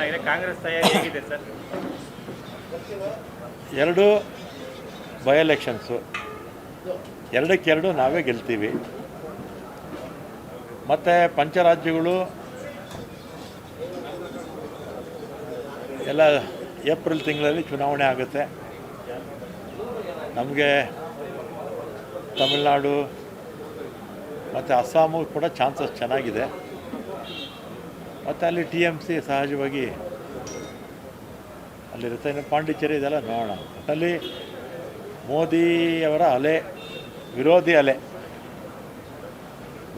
ಆಗಿದೆ. ಕಾಂಗ್ರೆಸ್ ತಯಾರಿ ಹೇಗಿದೆ ಸರ್? ಎರಡು ಬೈ ಎಲೆಕ್ಷನ್ಸು, ಎರಡಕ್ಕೆರಡು ನಾವೇ ಗೆಲ್ತೀವಿ. ಮತ್ತು ಪಂಚರಾಜ್ಯಗಳು ಎಲ್ಲ ಏಪ್ರಿಲ್ ತಿಂಗಳಲ್ಲಿ ಚುನಾವಣೆ ಆಗುತ್ತೆ. ನಮಗೆ ತಮಿಳ್ನಾಡು ಮತ್ತು ಅಸ್ಸಾಮು ಕೂಡ ಚಾನ್ಸಸ್ ಚೆನ್ನಾಗಿದೆ. ಮತ್ತು ಅಲ್ಲಿ TMC ಸಹಜವಾಗಿ ಅಲ್ಲಿರುತ್ತೆ. ಇನ್ನು ಪಾಂಡಿಚೇರಿ ಇದೆಲ್ಲ ನೋಡೋಣ. ಅಲ್ಲಿ ಮೋದಿಯವರ ಅಲೆ, ವಿರೋಧಿ ಅಲೆ,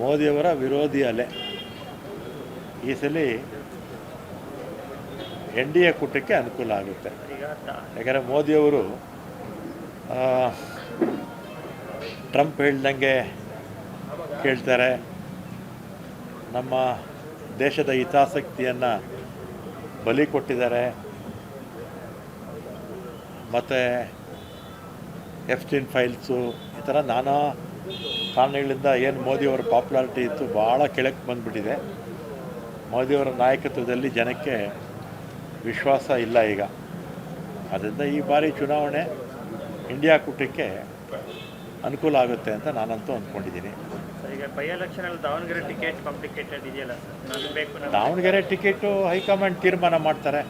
ಮೋದಿಯವರ ವಿರೋಧಿ ಅಲೆ ಈ ಸಲ NDA ಕೂಟಕ್ಕೆ ಅನುಕೂಲ ಆಗುತ್ತೆ. ಯಾಕಂದರೆ ಮೋದಿಯವರು ಟ್ರಂಪ್ ಹೇಳ್ದಂಗೆ ಕೇಳ್ತಾರೆ, ನಮ್ಮ ದೇಶದ ಹಿತಾಸಕ್ತಿಯನ್ನು ಬಲಿ ಕೊಟ್ಟಿದ್ದಾರೆ. ಮತ್ತು F-16 ಫೈಲ್ಸು ಈ ಥರ ನಾನಾ ಕಾರಣಗಳಿಂದ ಏನು ಮೋದಿಯವರ ಪಾಪ್ಯುಲಾರಿಟಿ ಇತ್ತು ಭಾಳ ಕೆಳಕ್ಕೆ ಬಂದುಬಿಟ್ಟಿದೆ. ಮೋದಿಯವರ ನಾಯಕತ್ವದಲ್ಲಿ ಜನಕ್ಕೆ ವಿಶ್ವಾಸ ಇಲ್ಲ ಈಗ. ಅದರಿಂದ ಈ ಬಾರಿ ಚುನಾವಣೆ ಇಂಡಿಯಾ ಕೂಟಕ್ಕೆ ಅನುಕೂಲ ಆಗುತ್ತೆ ಅಂತ ನಾನಂತೂ ಅಂದ್ಕೊಂಡಿದ್ದೀನಿ. ಈಗ ಬೈ ಎಲೆಕ್ಷನಲ್ಲಿ ದಾವಣಗೆರೆ ಟಿಕೆಟ್ ಕಾಂಪ್ಲಿಕೇಟೆಡ್ ಇದೆಯಲ್ಲ ಸರ್? ದಾವಣಗೆರೆ ಟಿಕೆಟು ಹೈಕಮಾಂಡ್ ತೀರ್ಮಾನ ಮಾಡ್ತಾರೆ.